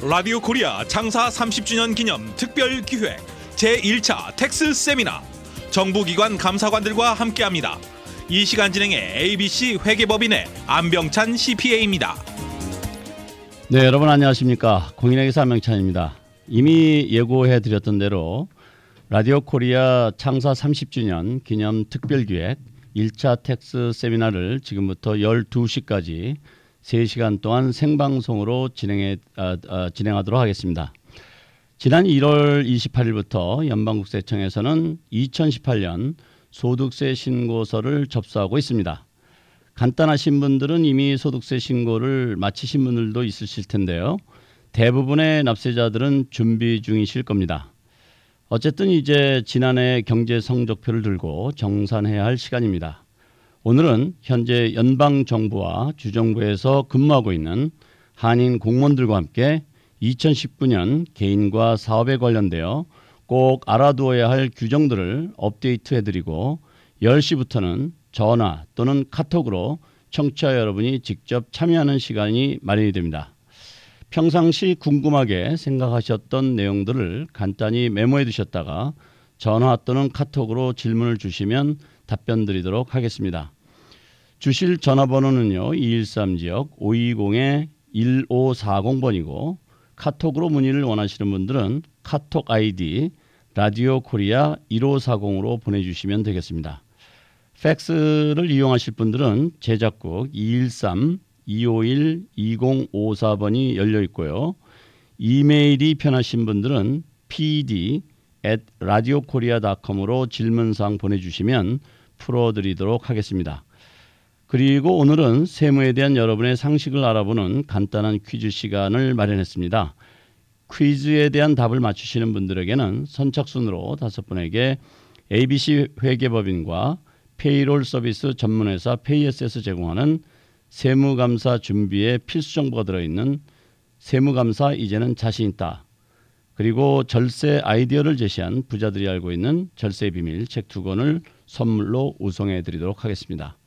라디오 코리아 창사 30주년 기념 특별 기획 제1차 텍스 세미나 정부기관 감사관들과 함께합니다. 이 시간 진행의 ABC 회계법인의 안병찬 CPA입니다. 네, 여러분 안녕하십니까. 공인회계사 안병찬입니다. 이미 예고해드렸던 대로 라디오 코리아 창사 30주년 기념 특별기획 1차 텍스 세미나를 지금부터 12시까지 3시간 동안 생방송으로 진행하도록 하겠습니다. 지난 1월 28일부터 연방국세청에서는 2018년 소득세 신고서를 접수하고 있습니다. 간단하신 분들은 이미 소득세 신고를 마치신 분들도 있으실 텐데요. 대부분의 납세자들은 준비 중이실 겁니다. 어쨌든 이제 지난해 경제 성적표를 들고 정산해야 할 시간입니다. 오늘은 현재 연방정부와 주정부에서 근무하고 있는 한인 공무원들과 함께 2019년 개인과 사업에 관련되어 꼭 알아두어야 할 규정들을 업데이트해드리고 10시부터는 전화 또는 카톡으로 청취자 여러분이 직접 참여하는 시간이 마련이 됩니다. 평상시 궁금하게 생각하셨던 내용들을 간단히 메모해 두셨다가 전화 또는 카톡으로 질문을 주시면 답변 드리도록 하겠습니다. 주실 전화번호는요. 213지역 520-1540번이고 카톡으로 문의를 원하시는 분들은 카톡 아이디 라디오 코리아 1540으로 보내주시면 되겠습니다. 팩스를 이용하실 분들은 제작국 213-251-2054번이 열려 있고요. 이메일이 편하신 분들은 pd@radiokorea.com으로 질문사항 보내주시면 풀어드리도록 하겠습니다. 그리고 오늘은 세무에 대한 여러분의 상식을 알아보는 간단한 퀴즈 시간을 마련했습니다. 퀴즈에 대한 답을 맞추시는 분들에게는 선착순으로 5분에게 ABC 회계법인과 페이롤 서비스 전문회사 페이에스에서 제공하는 세무감사 준비에 필수 정보가 들어있는 세무감사 이제는 자신 있다. 그리고 절세 아이디어를 제시한 부자들이 알고 있는 절세 비밀 책 2권을 선물로 우송해 드리도록 하겠습니다.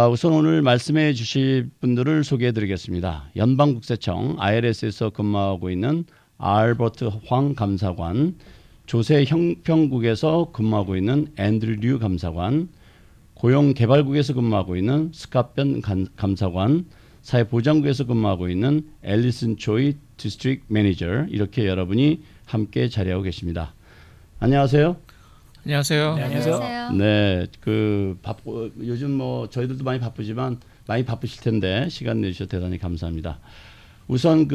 우선 오늘 말씀해 주실 분들을 소개해 드리겠습니다. 연방국세청 IRS에서 근무하고 있는 알버트 황 감사관, 조세형평국에서 근무하고 있는 앤드류 류 감사관, 고용개발국에서 근무하고 있는 스캇변 감사관, 사회보장국에서 근무하고 있는 앨리슨 조이 디스트릭트 매니저, 이렇게 여러분이 함께 자리하고 계십니다. 안녕하세요. 안녕하세요. 네, 안녕하세요. 네, 요즘 뭐 저희들도 많이 바쁘지만 많이 바쁘실 텐데 시간 내주셔서 대단히 감사합니다. 우선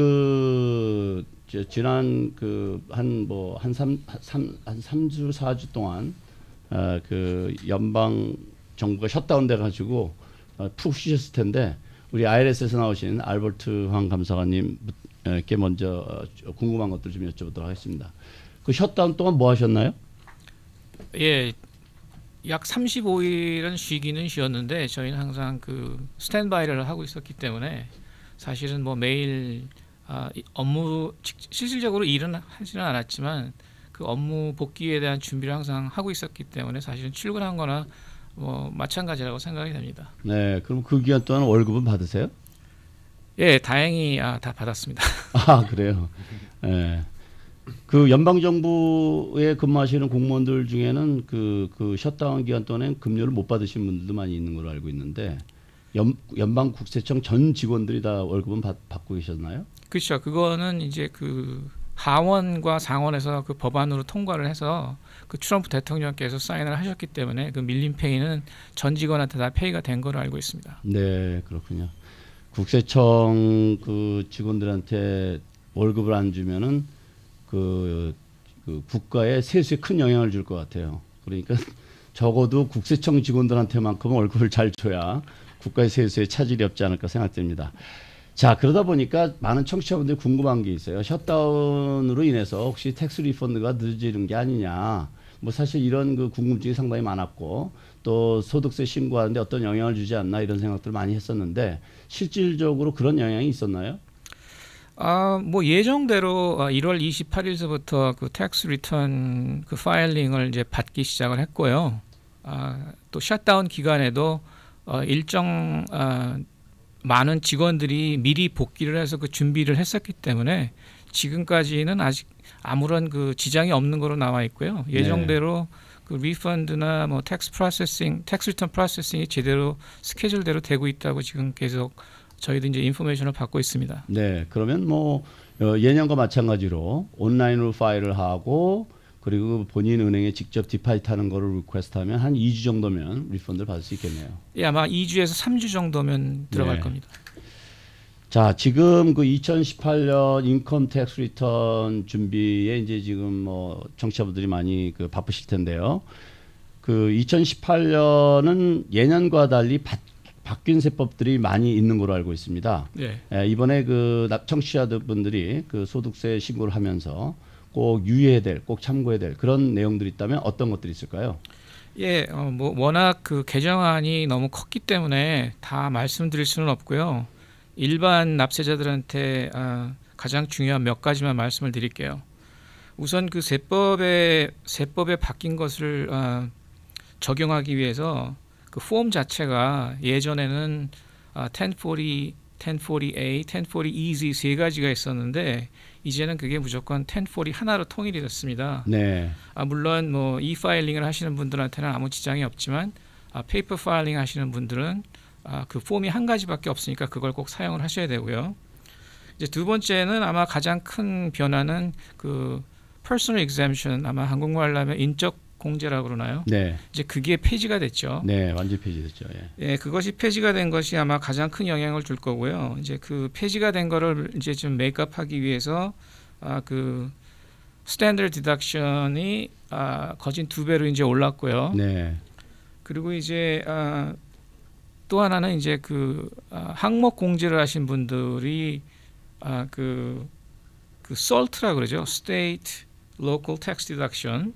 지난 한 3주 4주 동안 연방 정부가 셧다운 돼 가지고 푹 쉬셨을 텐데 우리 IRS에서 나오신 알버트 황 감사관님께 먼저 궁금한 것들 좀 여쭤보도록 하겠습니다. 그 셧다운 동안 뭐 하셨나요? 예, 약 35일은 쉬기는 쉬었는데 저희는 항상 스탠바이를 하고 있었기 때문에 사실은 뭐 매일 업무 실질적으로 일은 하지는 않았지만 그 업무 복귀에 대한 준비를 항상 하고 있었기 때문에 사실은 출근한 거나 뭐 마찬가지라고 생각이 됩니다. 네, 그럼 그 기간 동안 월급은 받으세요? 예, 다행히 다 받았습니다. 아, 그래요. 네. 그 연방정부에 근무하시는 공무원들 중에는 그 셧다운 기간 동안에 급료를 못 받으신 분들도 많이 있는 걸로 알고 있는데 연방국세청 전 직원들이 다 월급은 받고 계셨나요? 그렇죠. 그거는 이제 하원과 상원에서 법안으로 통과를 해서 트럼프 대통령께서 사인을 하셨기 때문에 밀린 페이는 전 직원한테 다 페이가 된 걸로 알고 있습니다. 네, 그렇군요. 국세청 직원들한테 월급을 안 주면은 국가의 세수에 큰 영향을 줄 것 같아요. 그러니까 적어도 국세청 직원들한테만큼은 월급을 잘 줘야 국가의 세수에 차질이 없지 않을까 생각됩니다. 자, 그러다 보니까 많은 청취자분들이 궁금한 게 있어요. 셧다운으로 인해서 혹시 텍스 리펀드가 늦어지는 게 아니냐. 뭐 사실 이런 궁금증이 상당히 많았고 또 소득세 신고하는데 어떤 영향을 주지 않나 이런 생각들을 많이 했었는데 실질적으로 그런 영향이 있었나요? 뭐 예정대로 1월 28일서부터 텍스 리턴 파일링을 이제 받기 시작을 했고요. 또 셧다운 기간에도 일정 많은 직원들이 미리 복귀를 해서 그 준비를 했었기 때문에 지금까지는 아직 아무런 그 지장이 없는 거로 나와 있고요. 예정대로 그 리펀드나 뭐 텍스 리턴 프로세싱이 제대로 스케줄대로 되고 있다고 지금 계속 저희도 이제 인포메이션을 받고 있습니다. 네, 그러면 뭐 예년과 마찬가지로 온라인으로 파일을 하고 그리고 본인 은행에 직접 디파짓하는 거를 리퀘스트하면 한 2주 정도면 리펀드를 받을 수 있겠네요. 예, 아마 2주에서 3주 정도면 들어갈 겁니다. 자, 지금 그 2018년 인컴 텍스 리턴 준비에 이제 지금 뭐 청취자분들이 많이 그 바쁘실 텐데요. 그 2018년은 예년과 달리 바뀐 세법들이 많이 있는 걸로 알고 있습니다. 네. 이번에 그 청취자분들이 그 소득세 신고를 하면서 꼭 유의해야 될, 꼭 참고해야 될 그런 내용들이 있다면 어떤 것들이 있을까요? 예, 뭐 워낙 그 개정안이 너무 컸기 때문에 다 말씀드릴 수는 없고요. 일반 납세자들한테 가장 중요한 몇 가지만 말씀을 드릴게요. 우선 그 세법에 바뀐 것을 적용하기 위해서 그 폼 자체가 예전에는 1040, 1040A, 1040EZ 세 가지가 있었는데 이제는 그게 무조건 1040 하나로 통일이 됐습니다. 네. 물론 뭐 e-파일링을 하시는 분들한테는 아무 지장이 없지만 페이퍼 파일링 하시는 분들은 그 폼이 한 가지밖에 없으니까 그걸 꼭 사용을 하셔야 되고요. 이제 두 번째는 아마 가장 큰 변화는 그 personal exemption, 아마 한국말로 하면 인적 공제라고 그러나요? 네. 이제 그게 폐지가 됐죠. 네, 완전 폐지됐죠. 예, 그것이 폐지가 된 것이 아마 가장 큰 영향을 줄 거고요. 이제 그 폐지가 된 거를 이제 좀 메이크업하기 위해서 그 스탠더드 디덕션이 거진 2배로 이제 올랐고요. 네. 그리고 이제 또 하나는 이제 그 항목 공제를 하신 분들이 그 SALT라 그러죠. State Local Tax Deduction.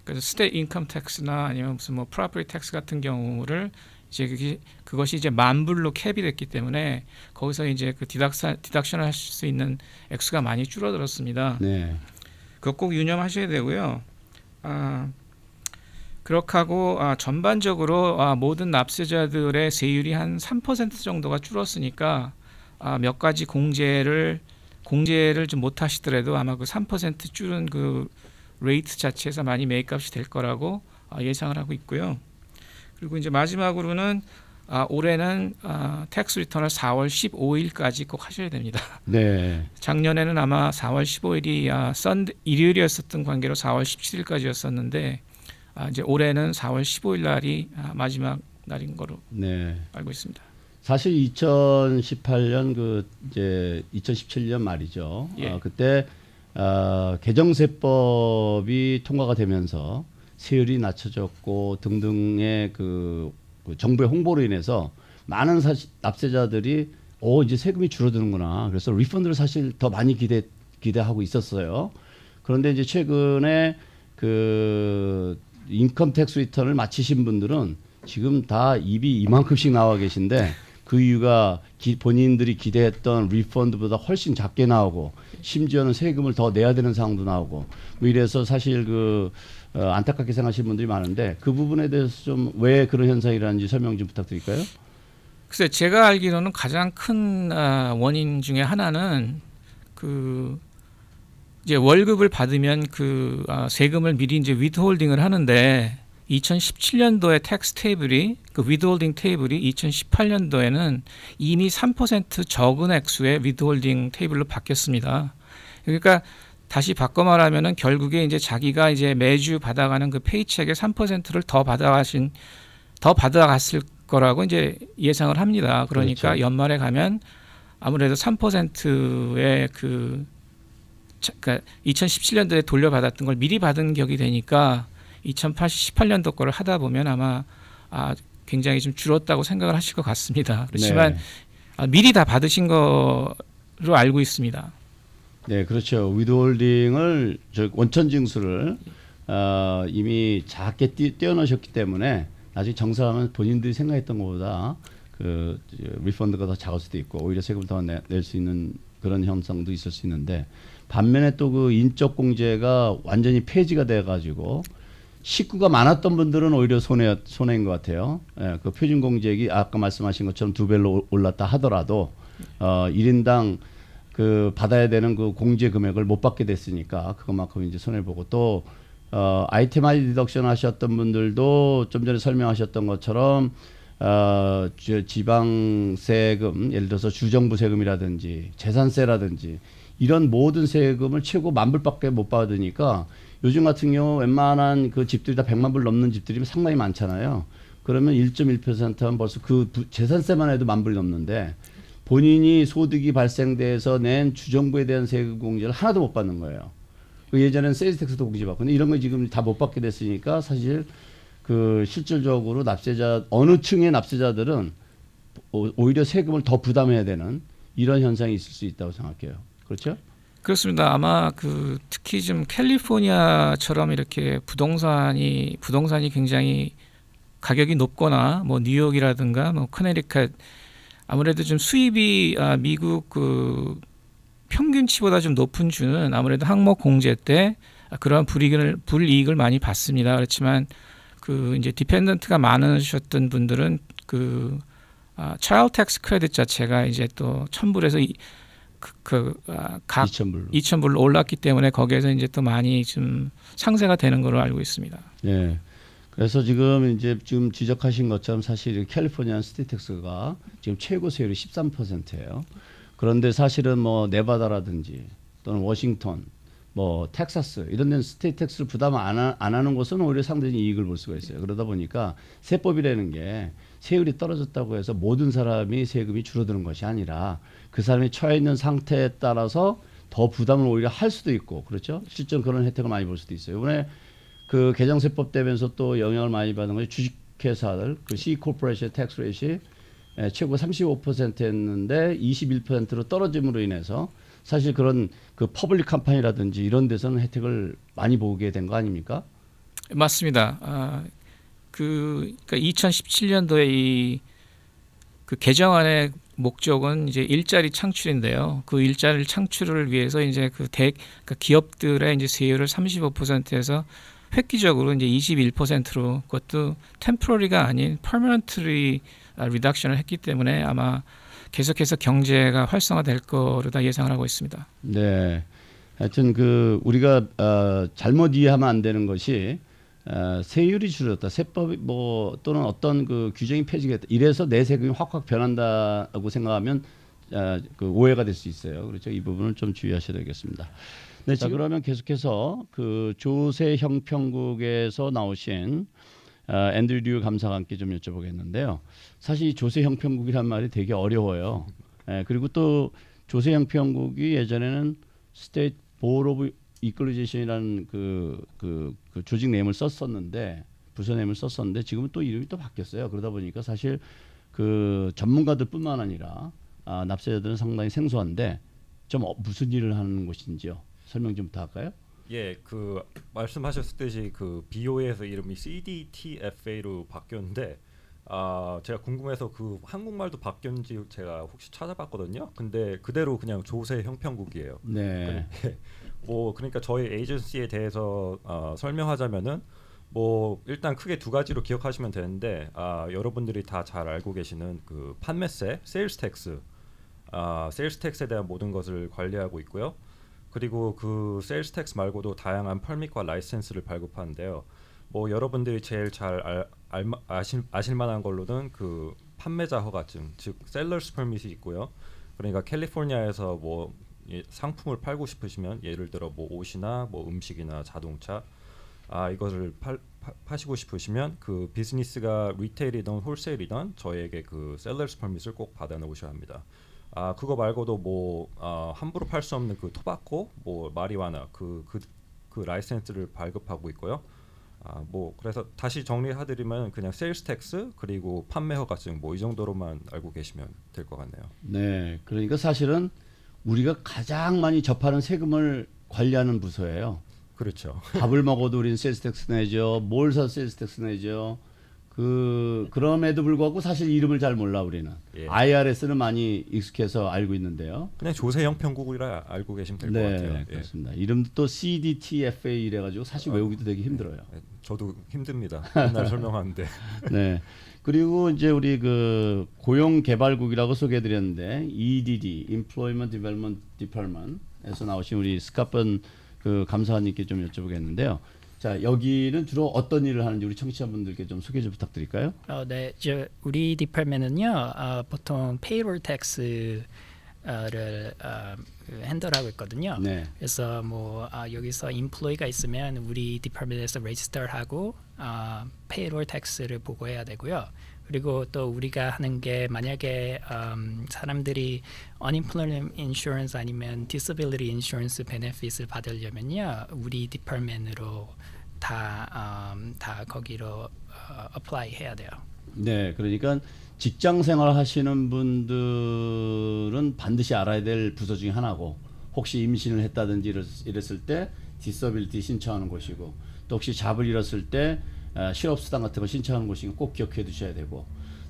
그래서 State Income Tax나 아니면 무슨 뭐 Property Tax 같은 경우를 이제 그것이 이제 10,000불로 캡이 됐기 때문에 거기서 이제 그 디덕션을 하실 수 있는 액수가 많이 줄어들었습니다. 네. 그거 꼭 유념하셔야 되고요. 그렇게 하고 전반적으로 모든 납세자들의 세율이 한 3% 정도가 줄었으니까 몇 가지 공제를 좀 못 하시더라도 아마 그 3% 줄은 그 레이트 자체에서 많이 메이크업이 될 거라고 예상을 하고 있고요. 그리고 이제 마지막으로는 올해는 텍스 리턴을 4월 15일까지 꼭 하셔야 됩니다. 네. 작년에는 아마 4월 15일이 일요일이었었던 관계로 4월 17일까지였었는데 이제 올해는 4월 15일 날이 마지막 날인 거로 알고 있습니다. 사실 2018년 그 이제 2017년 말이죠. 예. 그때 개정세법이 통과가 되면서 세율이 낮춰졌고 등등의 그 정부의 홍보로 인해서 많은 납세자들이 이제 세금이 줄어드는구나. 그래서 리펀드를 사실 더 많이 기대하고 있었어요. 그런데 이제 최근에 그 인컴 텍스 리턴을 마치신 분들은 지금 다 입이 이만큼씩 나와 계신데 그 이유가 본인들이 기대했던 리펀드보다 훨씬 작게 나오고 심지어는 세금을 더 내야 되는 상황도 나오고 뭐 이래서 사실 그 안타깝게 생각하시는 분들이 많은데 그 부분에 대해서 좀 왜 그런 현상이 일어나는지 설명 좀 부탁드릴까요? 글쎄 제가 알기로는 가장 큰 원인 중에 하나는 그 이제 월급을 받으면 그 세금을 미리 이제 위드홀딩을 하는데 2017년도에 텍스 테이블이 그 위드홀딩 테이블이 2018년도에는 이미 3% 적은 액수의 위드홀딩 테이블로 바뀌었습니다. 그러니까 다시 바꿔 말하면은 결국에 이제 자기가 이제 매주 받아가는 그 페이첵의 3%를 더 받아갔을 거라고 이제 예상을 합니다. 그러니까 그렇죠. 연말에 가면 아무래도 3%의 그러니까 2017년도에 돌려받았던 걸 미리 받은 격이 되니까 2018년도 거를 하다 보면 아마 굉장히 좀 줄었다고 생각을 하실 것 같습니다. 그렇지만 미리 다 받으신 거로 알고 있습니다. 네, 그렇죠. 위드홀딩을 원천 징수를 이미 작게 떼어놓으셨기 때문에 나중에 정산하면 본인들이 생각했던 것보다 그 리펀드가 더 작을 수도 있고 오히려 세금을 더 낼 수 있는 그런 현상도 있을 수 있는데 반면에 또 그 인적 공제가 완전히 폐지가 돼가지고 식구가 많았던 분들은 오히려 손해인 것 같아요. 예, 그 표준공제액이 아까 말씀하신 것처럼 2배로 올랐다 하더라도 1인당 그 받아야 되는 그 공제 금액을 못 받게 됐으니까 그것만큼 이제 손해 보고 또 아이템 디덕션 하셨던 분들도 좀 전에 설명하셨던 것처럼 지방세금, 예를 들어서 주정부 세금이라든지 재산세라든지 이런 모든 세금을 최고 10,000불밖에 못 받으니까 요즘 같은 경우 웬만한 그 집들이 다 100만 불 넘는 집들이 상당히 많잖아요. 그러면 1.1%면 벌써 그 재산세만 해도 10,000불이 넘는데 본인이 소득이 발생돼서 낸 주정부에 대한 세금 공제를 하나도 못 받는 거예요. 그 예전에는 세일즈 텍스도 공제받고 근데 이런 거 지금 다 못 받게 됐으니까 사실 그 실질적으로 납세자 어느 층의 납세자들은 오히려 세금을 더 부담해야 되는 이런 현상이 있을 수 있다고 생각해요. 그렇죠? 그렇습니다. 아마 그 특히 좀 캘리포니아처럼 이렇게 부동산이 굉장히 가격이 높거나 뭐 뉴욕이라든가 뭐 커네리컷 아무래도 좀 수입이 미국 그 평균치보다 좀 높은 주는 아무래도 항목 공제 때 그러한 불이익을 많이 받습니다. 그렇지만 그 이제 디펜던트가 많으셨던 분들은 그 차일드 텍스 크레딧 자체가 이제 또 1,000불에서 각 2,000불로 올랐기 때문에 거기에서 이제 또 많이 좀 상세가 되는 걸로 알고 있습니다. 네. 그래서 지금 지적하신 것처럼 사실 캘리포니아 스테이텍스가 지금 최고 세율이 13%예요. 그런데 사실은 뭐 네바다라든지 또는 워싱턴, 뭐 텍사스 이런 데는 스테이텍스를 부담 안 하는 곳은 오히려 상당히 이익을 볼 수가 있어요. 그러다 보니까 세법이라는 게 세율이 떨어졌다고 해서 모든 사람이 세금이 줄어드는 것이 아니라 그 사람이 처해 있는 상태에 따라서 더 부담을 오히려 할 수도 있고 그렇죠. 실제로 그런 혜택을 많이 볼 수도 있어요. 이번에 그 개정세법 되면서 또 영향을 많이 받는 것이 주식회사들 그 C 코퍼레이션 텍스 레이시 최고 35%였는데 21%로 떨어짐으로 인해서 사실 그런 그 퍼블릭 컴퍼니라든지 이런 데서는 혜택을 많이 보게 된 거 아닙니까? 맞습니다. 그러니까 2017년도에 그 개정안의 목적은 이제 일자리 창출인데요. 그 일자리 창출을 위해서 이제 그러니까 기업들의 이제 세율을 35%에서 획기적으로 이제 21%로 그것도 템포러리가 아닌 퍼머넌트리 리덕션을 했기 때문에 아마 계속해서 경제가 활성화될 거로다 예상을 하고 있습니다. 네. 하여튼 그 우리가 잘못 이해하면 안 되는 것이 세율이 줄었다, 세법이 뭐 또는 어떤 그 규정이 폐지됐다. 이래서 내 세금이 확확 변한다고 생각하면 그 오해가 될 수 있어요. 그렇죠. 이 부분을 좀 주의하셔야 되겠습니다. 네, 자 그러면 계속해서 그 조세 형평국에서 나오신 앤드류 류 감사가 함께 좀 여쭤보겠는데요. 사실 이 조세 형평국이란 말이 되게 어려워요. 그리고 또 조세 형평국이 예전에는 스테이트 보드 오브 이퀄리제이션이라는 그 조직 네임을 썼었는데 부서 네임을 썼었는데 지금은 또 이름이 또 바뀌었어요. 그러다 보니까 사실 그 전문가들뿐만 아니라 납세자들은 상당히 생소한데 좀 무슨 일을 하는 곳인지요? 설명 좀 부탁할까요? 예, 그 말씀하셨듯이 그 BO에서 이름이 CDTFA로 바뀌었는데 제가 궁금해서 그 한국말도 바뀌었는지 제가 혹시 찾아봤거든요. 근데 그대로 그냥 조세 형평국이에요. 네. 뭐 그러니까 저희 에이전시에 대해서 설명하자면은 뭐 일단 크게 두 가지로 기억하시면 되는데 여러분들이 다 잘 알고 계시는 그 판매세, 세일스 텍스, 세일스 텍스에 대한 모든 것을 관리하고 있고요. 그리고 그 세일스 텍스 말고도 다양한 펄밋과 라이센스를 발급하는데요. 뭐 여러분들이 제일 잘 아실 만한 걸로는 그 판매자 허가증, 즉 셀러스 퍼밋이 있고요. 그러니까 캘리포니아에서 뭐 상품을 팔고 싶으시면 예를 들어 뭐 옷이나 뭐 음식이나 자동차 이것을 파시고 싶으시면 그 비즈니스가 리테일이든 홀세일이든 저희에게 그 셀러스 퍼밋을 꼭 받아 놓으셔야 합니다. 그거 말고도 뭐 함부로 팔 수 없는 그 토바코, 뭐 마리화나 그 라이센스를 발급하고 있고요. 뭐 그래서 다시 정리해드리면 그냥 세일스 텍스 그리고 판매 허가증 뭐 이 정도로만 알고 계시면 될 것 같네요. 네, 그러니까 사실은 우리가 가장 많이 접하는 세금을 관리하는 부서예요. 그렇죠. 밥을 먹어도 우리는 세일스 텍스 내죠. 뭘 사도 세일스 텍스 내죠. 그럼에도 불구하고 사실 이름을 잘 몰라 우리는. 예. IRS는 많이 익숙해서 알고 있는데요. 그냥 조세형 편국이라 알고 계시면 될 것 네, 같아요. 그렇습니다. 이름도 또 CDTFA 이래가지고 사실 외우기도 되게 힘들어요. 저도 힘듭니다. 맨날 설명하는데. 네. 그리고 이제 우리 그 고용개발국이라고 소개해드렸는데 EDD, Employment Development Department에서 나오신 우리 스카펀 그 감사관님께 좀 여쭤보겠는데요. 자, 여기는 주로 어떤 일을 하는지 우리 청취자분들께 좀 소개 좀 부탁드릴까요? 네, 우리 디파트먼은요, 보통 페이롤 텍스를 핸들하고 있거든요. 네. 그래서 뭐 여기서 인플로이가 있으면 우리 디파트먼에서 레지스터하고 페이롤 텍스를 보고해야 되고요. 그리고 또 우리가 하는 게 만약에 사람들이 unemployment insurance 아니면 disability insurance benefit을 받으려면요, 우리 디파트먼으로 다 거기로 apply 해야 돼요. 네, 그러니까 직장 생활 하시는 분들은 반드시 알아야 될 부서 중에 하나고, 혹시 임신을 했다든지 이랬을 때 디서빌리티 신청하는 곳이고, 또 혹시 잡을 잃었을 때 실업수당 같은 거 신청하는 곳이니까 꼭 기억해 두셔야 되고,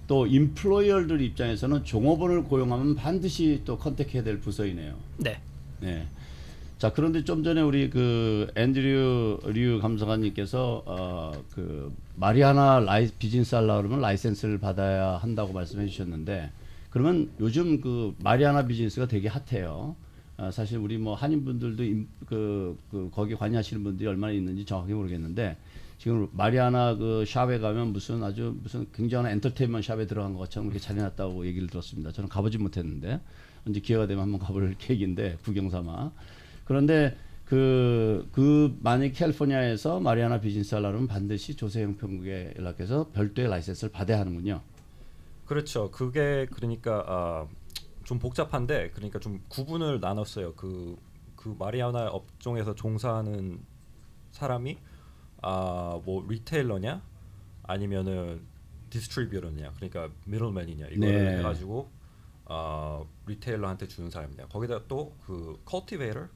또 임플로이어들 입장에서는 종업원을 고용하면 반드시 또 컨택해야 될 부서이네요. 네. 네. 자, 그런데 좀 전에 우리 그 앤드류 류 감사관님께서 그 마리아나 비즈니스 하려고 그러면 라이센스를 받아야 한다고 말씀해 주셨는데, 그러면 요즘 그 마리아나 비즈니스가 되게 핫해요. 사실 우리 뭐 한인분들도 거기 관여하시는 분들이 얼마나 있는지 정확히 모르겠는데, 지금 마리아나 그 샵에 가면 무슨 굉장한 엔터테인먼트 샵에 들어간 것처럼 그렇게 잘해놨다고 얘기를 들었습니다. 저는 가보지 못했는데 언제 기회가 되면 한번 가볼 계획인데, 구경삼아. 그런데 만약 캘리포니아에서 마리아나 비즈니스 하려면 반드시 조세형 편국에 연락해서 별도의 라이센스를 받아야 하는군요. 그렇죠. 그게 그러니까 좀 복잡한데, 그러니까 좀 구분을 나눴어요. 그 마리아나 업종에서 종사하는 사람이 뭐 리테일러냐 아니면은 디스트리뷰터냐, 그러니까 미들맨이냐, 이거를 네. 해가지고 리테일러한테 주는 사람이냐. 거기다 또 그 컬티베이터,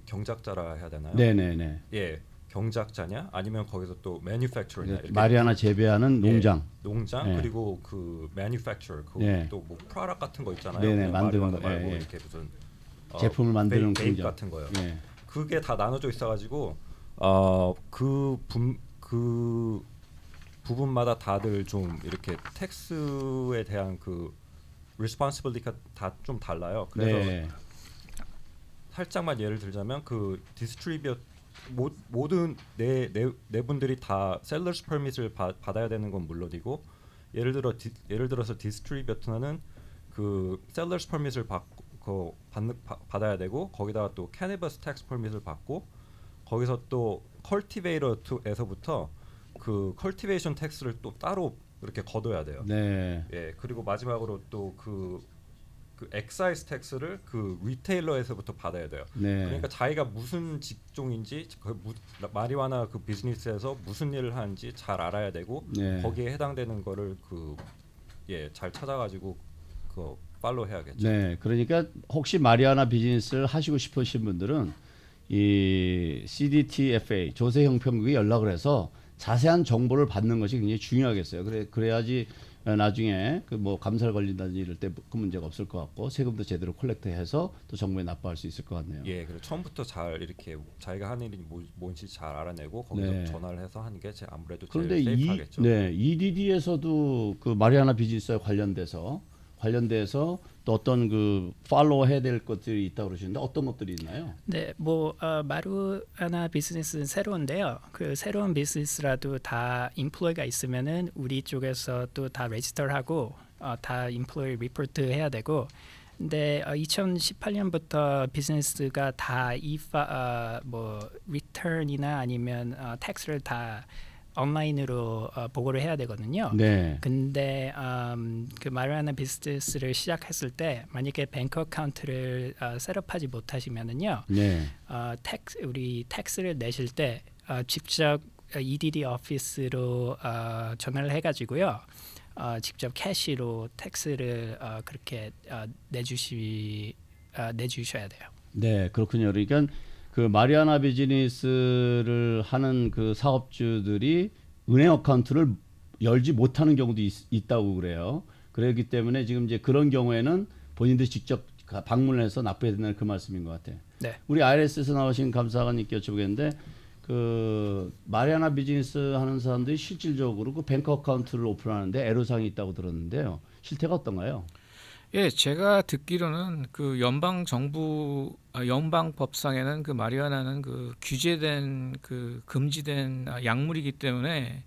경작자라 해야 되나요? 네네네. 예, 경작자냐 아니면 거기서 또 매뉴팩처러냐. 마리아나 재배하는 농장. 예, 농장. 네. 그리고 그 매뉴팩처러, 네. 또 뭐 프로덕트 같은 거 있잖아요. 네네, 만드는 거. 말고 예, 예. 이렇게 무슨 제품을 만드는 베이프 공장 같은 거요. 예. 그게 다 나눠져 있어가지고 그 부분마다 다들 좀 이렇게 텍스에 대한 그 responsibility가 다 좀 달라요. 그래서 네. 살짝만 예를 들자면 그 디스트리뷰 모든 네 분들이 다 셀러스 퍼밋을 받아야 되는 건 물론이고, 예를 들어서 디스트리뷰터는 그 셀러스 퍼밋을 받아야 되고, 거기다가 또 캐니버스 텍스 퍼밋을 받고, 거기서 또 컬티베이터에서부터 그 컬티베이션 텍스를 또 따로 이렇게 걷어야 돼요. 네. 예, 그리고 마지막으로 또 그 엑사이즈 텍스를 그 리테일러에서부터 받아야 돼요. 네. 그러니까 자기가 무슨 직종인지, 마리화나 그 비즈니스에서 무슨 일을 하는지 잘 알아야 되고, 네. 거기에 해당되는 거를 잘 찾아가지고 그거 팔로우 해야겠죠. 네. 그러니까 혹시 마리아나 비즈니스를 하시고 싶으신 분들은 이 CDTFA 조세형 편국에 연락을 해서 자세한 정보를 받는 것이 굉장히 중요하겠어요. 그래야지 나중에 그 뭐 감사를 걸린다든지 이럴 때 그 문제가 없을 것 같고, 세금도 제대로 콜렉트해서 또 정부에 납부할 수 있을 것 같네요. 예, 그리고 처음부터 잘 이렇게 자기가 하는 일이 뭔지 잘 알아내고 거기서 네. 전화를 해서 하는 게 아무래도 그런데 제일 세이프하겠죠. EDD에서도 그 마리아나 비즈니스와 관련돼서 또 어떤 그 팔로우 해야 될 것들이 있다고 그러시는데 어떤 것들이 있나요? 네, 뭐 마리아나 비즈니스는 새로운데요. 그 새로운 비즈니스라도 다 인플로이가 있으면은 우리 쪽에서 또 다 레지스터하고 다 인플로이 리포트 해야 되고, 근데 2018년부터 비즈니스가 다 뭐 리턴이나 아니면 텍스를 다 온라인으로 보고를 해야 되거든요. 네. 근데 그 마리아나 비즈니스를 시작했을 때 만약에 뱅크 어카운트를 셋업하지 못하시면은요, 네. 우리 텍스를 내실 때 직접 EDD 오피스로 전화를 해가지고요, 직접 캐시로 텍스를 그렇게 내주셔야 돼요. 네, 그렇군요. 그러니까 그 마리아나 비즈니스를 하는 그 사업주들이 은행 어카운트를 열지 못하는 경우도 있다고 그래요. 그렇기 때문에 지금 이제 그런 경우에는 본인들이 직접 방문을 해서 납부해야 된다는 그 말씀인 것 같아요. 네. 우리 IRS에서 나오신 감사관님께 여쭤보겠는데 그 마리아나 비즈니스 하는 사람들이 실질적으로 그 뱅크 어카운트를 오픈하는데 애로사항이 있다고 들었는데요. 실태가 어떤가요? 예, 제가 듣기로는 그 연방 정부 연방 법상에는 그 마리화나는 그 규제된 그 금지된 약물이기 때문에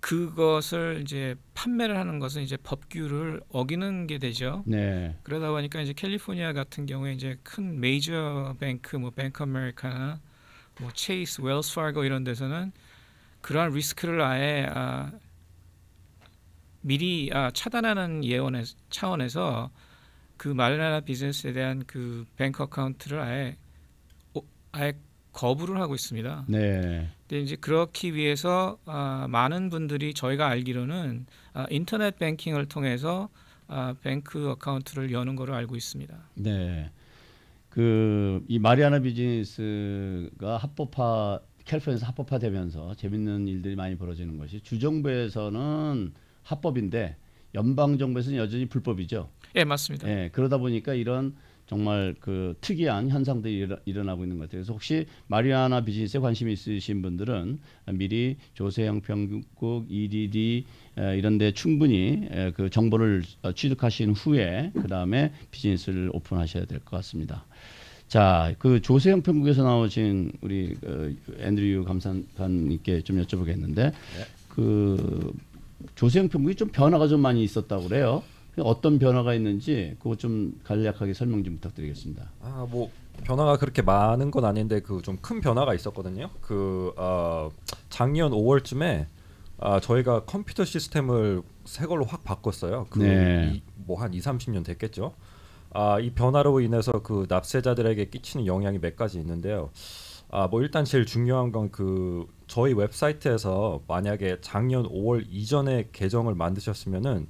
그것을 이제 판매를 하는 것은 이제 법규를 어기는 게 되죠. 네. 그러다 보니까 이제 캘리포니아 같은 경우에 이제 큰 메이저 뱅크 뭐 뱅크 아메리카나 뭐 체이스, 웰스 파고 이런 데서는 그러한 리스크를 아예 미리 차단하는 차원에서 그 마리아나 비즈니스에 대한 그 뱅크 어카운트를 아예 거부를 하고 있습니다. 네. 근데 이제 그렇기 위해서 많은 분들이 저희가 알기로는 인터넷 뱅킹을 통해서 뱅크 어카운트를 여는 걸로 알고 있습니다. 네. 그 이 마리아나 비즈니스가 캘리포니아에서 합법화되면서 재밌는 일들이 많이 벌어지는 것이 주정부에서는 합법인데 연방 정부에서는 여전히 불법이죠. 예, 맞습니다. 예, 그러다 보니까 이런 정말 그 특이한 현상들이 일어나고 있는 것 같아요. 그래서 혹시 마리아나 비즈니스에 관심이 있으신 분들은 미리 조세형평국, EDD 이런 데 충분히 그 정보를 취득하신 후에 그다음에 비즈니스를 오픈하셔야 될 것 같습니다. 자, 그 조세형평국에서 나오신 우리 앤드류 감사관님께 좀 여쭤보겠는데 네. 그 조세형평국이 좀 변화가 좀 많이 있었다고 그래요. 어떤 변화가 있는지 그거 좀 간략하게 설명 좀 부탁드리겠습니다. 뭐 변화가 그렇게 많은 건 아닌데 그 좀 큰 변화가 있었거든요. 그 작년 5월쯤에 저희가 컴퓨터 시스템을 새 걸로 확 바꿨어요. 네. 뭐 한 20-30년 됐겠죠. 이 변화로 인해서 그 납세자들에게 끼치는 영향이 몇 가지 있는데요. 뭐 일단 제일 중요한 건 그 저희 웹사이트에서 만약에 작년 5월 이전에 계정을 만드셨으면은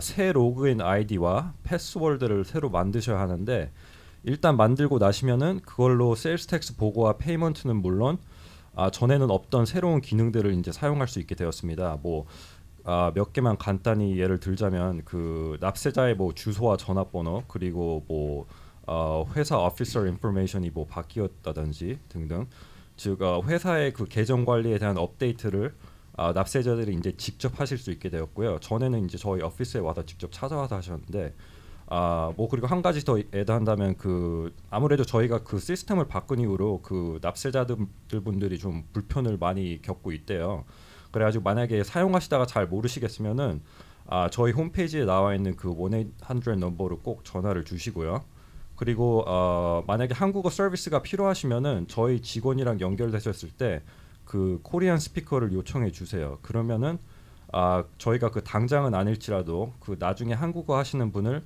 새 로그인 아이디와 패스워드를 새로 만드셔야 하는데 일단 만들고 나시면은 그걸로 세일스 텍스 보고와 페이먼트는 물론 전에는 없던 새로운 기능들을 이제 사용할 수 있게 되었습니다. 뭐 몇 개만 간단히 예를 들자면 그 납세자의 뭐 주소와 전화번호 그리고 뭐 회사 오피서 인포메이션이 뭐 바뀌었다든지 등등 즉 회사의 그 계정 관리에 대한 업데이트를 납세자들이 이제 직접 하실 수 있게 되었고요. 전에는 이제 저희 오피스에 와서 직접 찾아와서 하셨는데 뭐 그리고 한 가지 더 애드한다면 그 아무래도 저희가 그 시스템을 바꾼 이후로 그 납세자들 분들이 좀 불편을 많이 겪고 있대요. 그래가지고 만약에 사용하시다가 잘 모르시겠으면은 저희 홈페이지에 나와 있는 그 1-800 넘버로 꼭 전화를 주시고요. 그리고 만약에 한국어 서비스가 필요하시면은 저희 직원이랑 연결되셨을 때 그 코리안 스피커를 요청해 주세요. 그러면은 저희가 그 당장은 아닐지라도 그 나중에 한국어 하시는 분을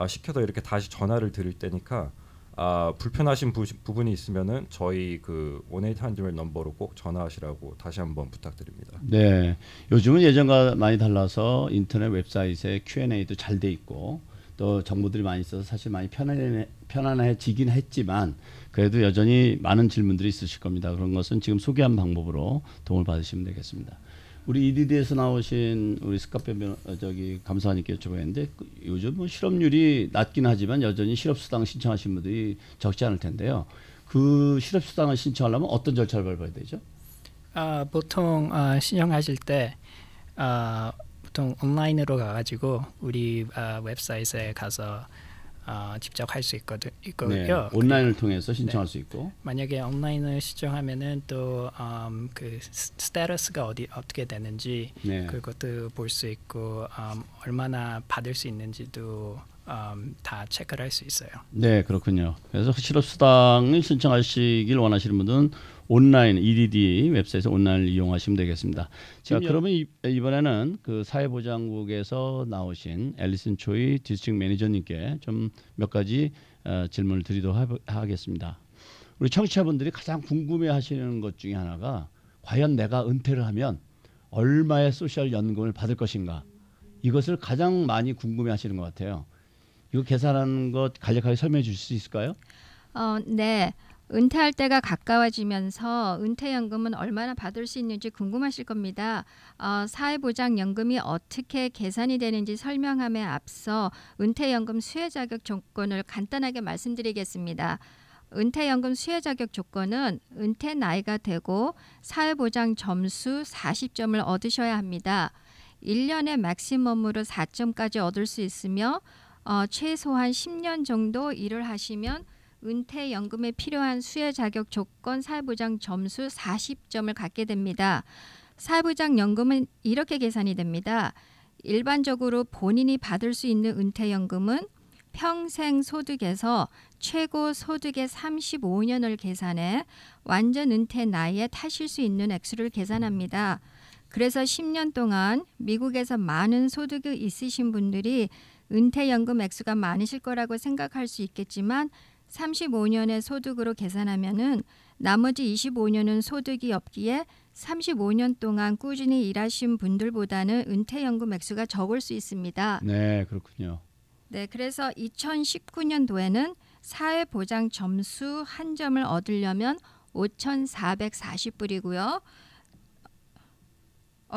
시켜서 이렇게 다시 전화를 드릴 때니까 불편하신 부분이 있으면은 저희 그 1-800 넘버로 꼭 전화하시라고 다시 한번 부탁드립니다. 네, 요즘은 예전과 많이 달라서 인터넷 웹사이트에 Q&A도 잘 돼 있고 또 정보들이 많이 있어서 사실 많이 편안해지긴 했지만 그래도 여전히 많은 질문들이 있으실 겁니다. 그런 것은 지금 소개한 방법으로 도움을 받으시면 되겠습니다. 우리 EDD에서 나오신 우리 스카페 감사관님께 여쭤보겠는데 요즘 뭐 실업률이 낮긴 하지만 여전히 실업수당 신청하신 분들이 적지 않을 텐데요. 그 실업수당을 신청하려면 어떤 절차를 밟아야 되죠? 보통 신청하실 때 보통 온라인으로 가가지고 우리 웹사이트에 가서 직접 할 수 있거든요. 네, 온라인을 통해서 신청할 네. 수 있고 만약에 온라인을 신청하면은 또 그 스테이터스가 어떻게 되는지 네. 그것도 볼 수 있고 얼마나 받을 수 있는지도 다 체크를 할 수 있어요. 네, 그렇군요. 그래서 실업수당을 신청하시길 원하시는 분들은 온라인 EDD 웹사이트 온라인을 이용하시면 되겠습니다. 자, 그러면 이번에는 그 사회보장국에서 나오신 앨리슨 초이 디스트릭트 매니저님께 좀 몇 가지 질문을 드리도록 하겠습니다. 우리 청취자분들이 가장 궁금해하시는 것 중에 하나가 과연 내가 은퇴를 하면 얼마의 소셜 연금을 받을 것인가? 이것을 가장 많이 궁금해하시는 것 같아요. 이거 계산하는 것 간략하게 설명해 주실 수 있을까요? 네. 은퇴할 때가 가까워지면서 은퇴연금은 얼마나 받을 수 있는지 궁금하실 겁니다. 사회보장연금이 어떻게 계산이 되는지 설명함에 앞서 은퇴연금 수혜 자격 조건을 간단하게 말씀드리겠습니다. 은퇴연금 수혜 자격 조건은 은퇴 나이가 되고 사회보장 점수 40점을 얻으셔야 합니다. 1년에 맥시멈으로 4점까지 얻을 수 있으며 최소한 10년 정도 일을 하시면 은퇴연금에 필요한 수혜 자격 조건 사회보장 점수 40점을 갖게 됩니다. 사회보장연금은 이렇게 계산이 됩니다. 일반적으로 본인이 받을 수 있는 은퇴연금은 평생 소득에서 최고 소득의 35년을 계산해 완전 은퇴 나이에 타실 수 있는 액수를 계산합니다. 그래서 10년 동안 미국에서 많은 소득이 있으신 분들이 은퇴연금 액수가 많으실 거라고 생각할 수 있겠지만 35년의 소득으로 계산하면은 나머지 25년은 소득이 없기에 35년 동안 꾸준히 일하신 분들보다는 은퇴연금 액수가 적을 수 있습니다. 네, 그렇군요. 네, 그래서 2019년도에는 사회보장 점수 한 점을 얻으려면 5,440불이고요.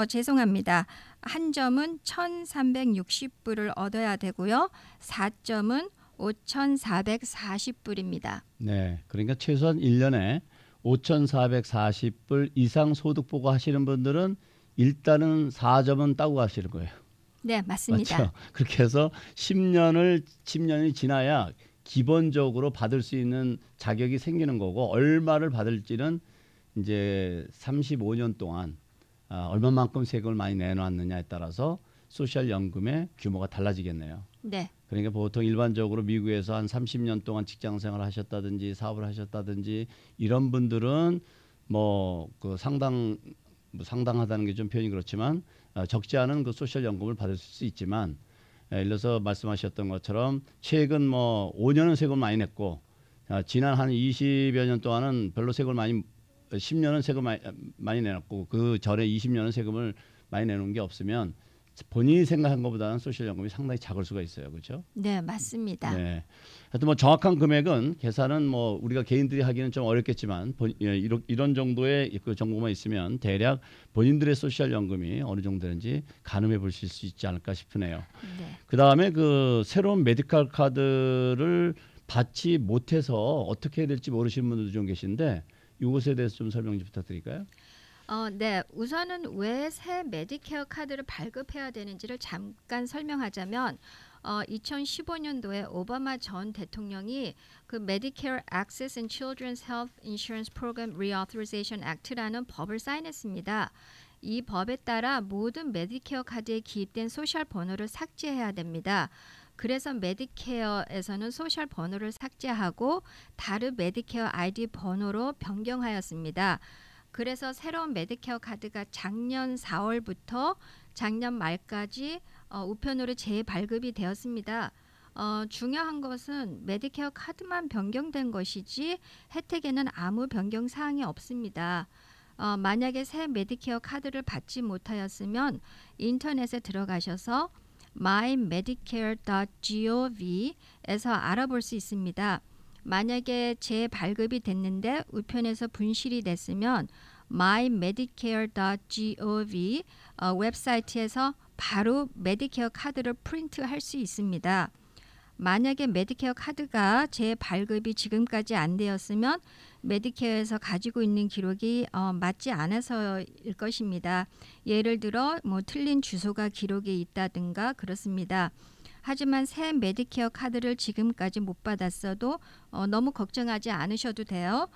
죄송합니다. 한 점은 1,360불을 얻어야 되고요. 4점은 5,440불입니다. 네, 그러니까 최소한 1년에 5,440불 이상 소득 보고 하시는 분들은 일단은 4점은 따고 가시는 거예요. 네, 맞습니다. 맞죠? 그렇게 해서 10년이 지나야 기본적으로 받을 수 있는 자격이 생기는 거고 얼마를 받을지는 이제 35년 동안 얼마만큼 세금을 많이 내놨느냐에 따라서 소셜연금의 규모가 달라지겠네요. 네. 그러니까 보통 일반적으로 미국에서 한 30년 동안 직장생활을 하셨다든지 사업을 하셨다든지 이런 분들은 뭐 그 상당하다는 게 좀 표현이 그렇지만 적지 않은 그 소셜연금을 받을 수 있지만 예를 들어서 말씀하셨던 것처럼 최근 뭐 5년은 세금을 많이 냈고 지난 한 20여 년 동안은 별로 세금을 많이 10년은 세금을 많이 내놨고 그 전에 20년은 세금을 많이 내놓은 게 없으면 본인이 생각한 것보다는 소셜연금이 상당히 작을 수가 있어요, 그렇죠? 네, 맞습니다. 네. 하여튼 뭐 정확한 금액은 계산은 뭐 우리가 개인들이 하기는 좀 어렵겠지만 이런 정도의 그 정보만 있으면 대략 본인들의 소셜연금이 어느 정도 되는지 가늠해 보실 수 있지 않을까 싶으네요. 네. 그 다음에 그 새로운 메디컬 카드를 받지 못해서 어떻게 해야 될지 모르시는 분들도 좀 계신데 이것에 대해서 좀 설명 좀 부탁드릴까요? 네, 우선은 왜 새 메디케어 카드를 발급해야 되는지를 잠깐 설명하자면 2015년도에 오바마 전 대통령이 그 Medicare Access and Children's Health Insurance Program Reauthorization Act라는 법을 사인했습니다. 이 법에 따라 모든 메디케어 카드에 기입된 소셜 번호를 삭제해야 됩니다. 그래서 메디케어에서는 소셜 번호를 삭제하고 다른 메디케어 아이디 번호로 변경하였습니다. 그래서 새로운 메디케어 카드가 작년 4월부터 작년 말까지 우편으로 재발급이 되었습니다. 중요한 것은 메디케어 카드만 변경된 것이지 혜택에는 아무 변경 사항이 없습니다. 만약에 새 메디케어 카드를 받지 못하였으면 인터넷에 들어가셔서 mymedicare.gov에서 알아볼 수 있습니다. 만약에 재발급이 됐는데 우편에서 분실이 됐으면 mymedicare.gov 웹사이트에서 바로 메디케어 카드를 프린트할 수 있습니다. 만약에 메디케어 카드가 재발급이 지금까지 안 되었으면 메디케어에서 가지고 있는 기록이 맞지 않아서일 것입니다. 예를 들어 뭐 틀린 주소가 기록에 있다든가 그렇습니다. 하지만 새 메디케어 카드를 지금까지 못 받았어도 너무 걱정하지 않으셔도 돼요.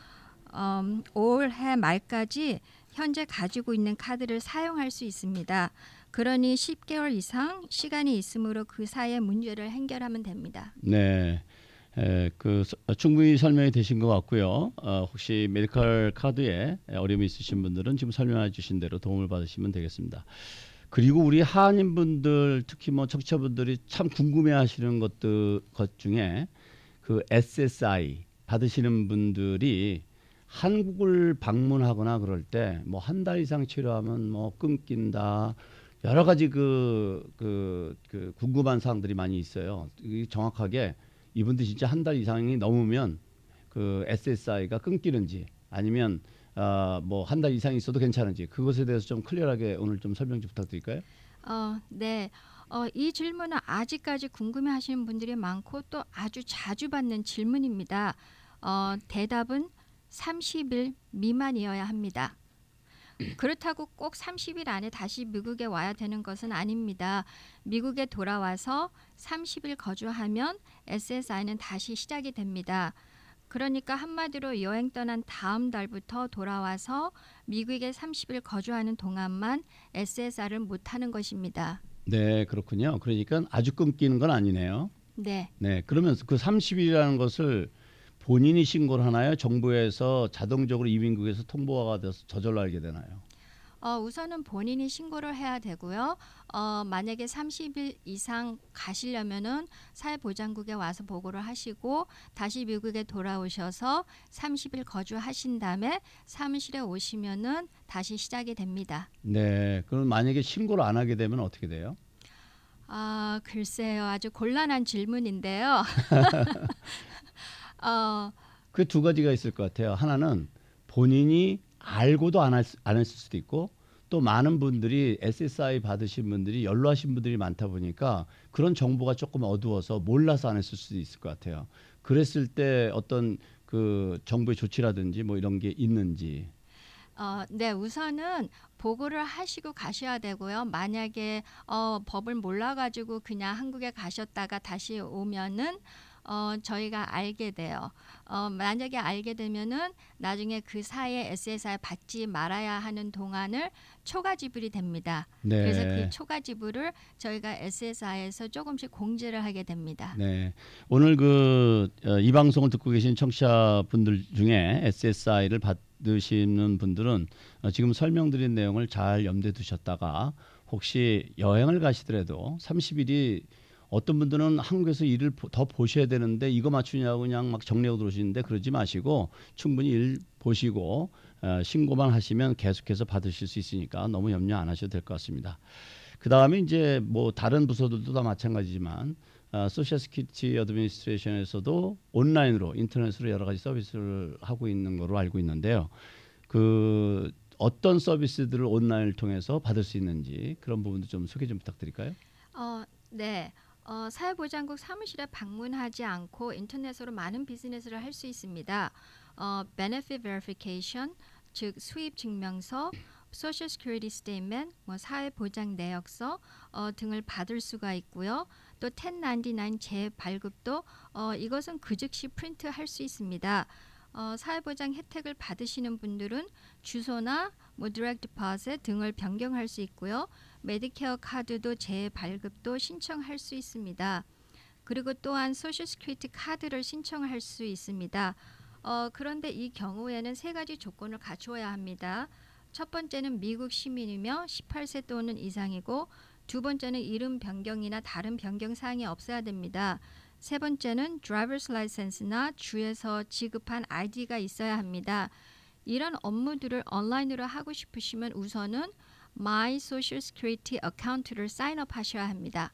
올해 말까지 현재 가지고 있는 카드를 사용할 수 있습니다. 그러니 10개월 이상 시간이 있으므로 그 사이에 문제를 해결하면 됩니다. 네, 충분히 설명이 되신 것 같고요. 혹시 메디컬 카드에 어려움이 있으신 분들은 지금 설명해 주신 대로 도움을 받으시면 되겠습니다. 그리고 우리 한인분들 특히 뭐 청취자분들이 참 궁금해하시는 것 중에 그 SSI 받으시는 분들이 한국을 방문하거나 그럴 때 뭐 한 달 이상 치료하면 뭐 끊긴다 여러 가지 그 궁금한 사항들이 많이 있어요. 정확하게 이분들 진짜 한 달 이상이 넘으면 그 SSI가 끊기는지 아니면 뭐 한 달 이상 있어도 괜찮은지 그것에 대해서 좀 클리어하게 오늘 좀 설명 좀 부탁드릴까요? 네. 이 질문은 아직까지 궁금해하시는 분들이 많고 또 아주 자주 받는 질문입니다. 대답은 30일 미만이어야 합니다. 그렇다고 꼭 30일 안에 다시 미국에 와야 되는 것은 아닙니다. 미국에 돌아와서 30일 거주하면 SSI는 다시 시작이 됩니다. 그러니까 한마디로 여행 떠난 다음 달부터 돌아와서 미국에 30일 거주하는 동안만 SSI를 못하는 것입니다. 네, 그렇군요. 그러니까 아주 끊기는 건 아니네요. 네. 네, 그러면 그 30일이라는 것을 본인이 신고를 하나요? 정부에서 자동적으로 이민국에서 통보가 돼서 저절로 알게 되나요? 우선은 본인이 신고를 해야 되고요. 만약에 30일 이상 가시려면은 사회보장국에 와서 보고를 하시고 다시 미국에 돌아오셔서 30일 거주하신 다음에 사무실에 오시면은 다시 시작이 됩니다. 네, 그럼 만약에 신고를 안 하게 되면 어떻게 돼요? 글쎄요. 아주 곤란한 질문인데요. 그 두 가지가 있을 것 같아요. 하나는 본인이 알고도 안 했을 수도 있고 또 많은 분들이 SSI 받으신 분들이 연로하신 분들이 많다 보니까 그런 정보가 조금 어두워서 몰라서 안 했을 수도 있을 것 같아요. 그랬을 때 어떤 그 정부의 조치라든지 뭐 이런 게 있는지. 네, 우선은 보고를 하시고 가셔야 되고요. 만약에 법을 몰라가지고 그냥 한국에 가셨다가 다시 오면은 저희가 알게 돼요. 만약에 알게 되면은 나중에 그 사이에 SSI 받지 말아야 하는 동안을 초과 지불이 됩니다. 네. 그래서 그 초과 지불을 저희가 SSI에서 조금씩 공제를 하게 됩니다. 네. 오늘 이 방송을 듣고 계신 청취자분들 중에 SSI를 받으시는 분들은 지금 설명드린 내용을 잘 염두에 두셨다가 혹시 여행을 가시더라도 30일이 어떤 분들은 한국에서 일을 더 보셔야 되는데 이거 맞추냐고 그냥 막 정리하고 들어오시는데 그러지 마시고 충분히 일 보시고 신고만 하시면 계속해서 받으실 수 있으니까 너무 염려 안 하셔도 될 것 같습니다. 그 다음에 이제 뭐 다른 부서들도 다 마찬가지지만 소셜 시큐리티 어드미니스트레이션에서도 온라인으로 인터넷으로 여러 가지 서비스를 하고 있는 거로 알고 있는데요. 그 어떤 서비스들을 온라인을 통해서 받을 수 있는지 그런 부분도 좀 소개 좀 부탁드릴까요? 네. 사회보장국 사무실에 방문하지 않고 인터넷으로 많은 비즈니스를 할 수 있습니다. Benefit Verification, 즉 수입 증명서, Social Security Statement, 뭐 사회보장 내역서 등을 받을 수가 있고요. 또 1099 재발급도 이것은 그 즉시 프린트할 수 있습니다. 사회보장 혜택을 받으시는 분들은 주소나 뭐 디렉트 디포짓 등을 변경할 수 있고요. 메디케어 카드도 재발급도 신청할 수 있습니다. 그리고 또한 소셜 시큐리티 카드를 신청할 수 있습니다. 그런데 이 경우에는 세 가지 조건을 갖추어야 합니다. 첫 번째는 미국 시민이며 18세 또는 이상이고 두 번째는 이름 변경이나 다른 변경 사항이 없어야 됩니다. 세 번째는 드라이버스 라이센스나 주에서 지급한 아이디가 있어야 합니다. 이런 업무들을 온라인으로 하고 싶으시면 우선은 My Social Security 어카운트를 사인업 하셔야 합니다.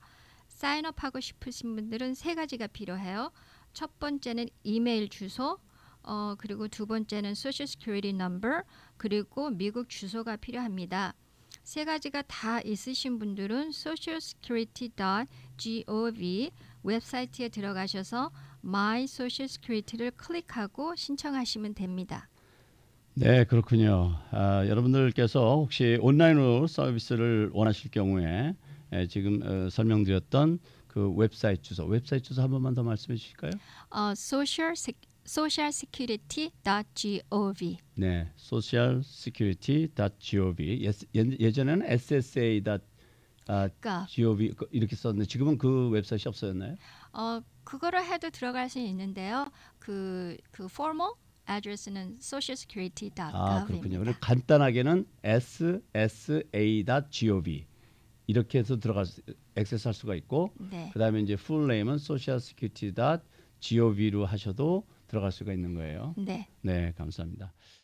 사인업하고 싶으신 분들은 세 가지가 필요해요. 첫 번째는 이메일 주소, 그리고 두 번째는 Social Security Number, 그리고 미국 주소가 필요합니다. 세 가지가 다 있으신 분들은 socialsecurity.gov 웹사이트에 들어가셔서 My Social Security를 클릭하고 신청하시면 됩니다. 네, 그렇군요. 여러분들께서 혹시 온라인으로 서비스를 원하실 경우에 지금 설명드렸던 그 웹사이트 주소 한 번만 더 말씀해 주실까요? socialsecurity.gov. 네, socialsecurity.gov. 예전에는 ssa.gov 이렇게 썼는데 지금은 그 웹사이트이 없어졌나요? 그거를 해도 들어갈 수 있는데요. 그 formal address는 socialsecurity.gov입니다. 그렇군요. 그리고 간단하게는 ssa.gov 이렇게 해서 액세스할 수가 있고, 네. 그다음에 이제 full name은 socialsecurity.gov로 하셔도 들어갈 수가 있는 거예요. 네. 네, 감사합니다.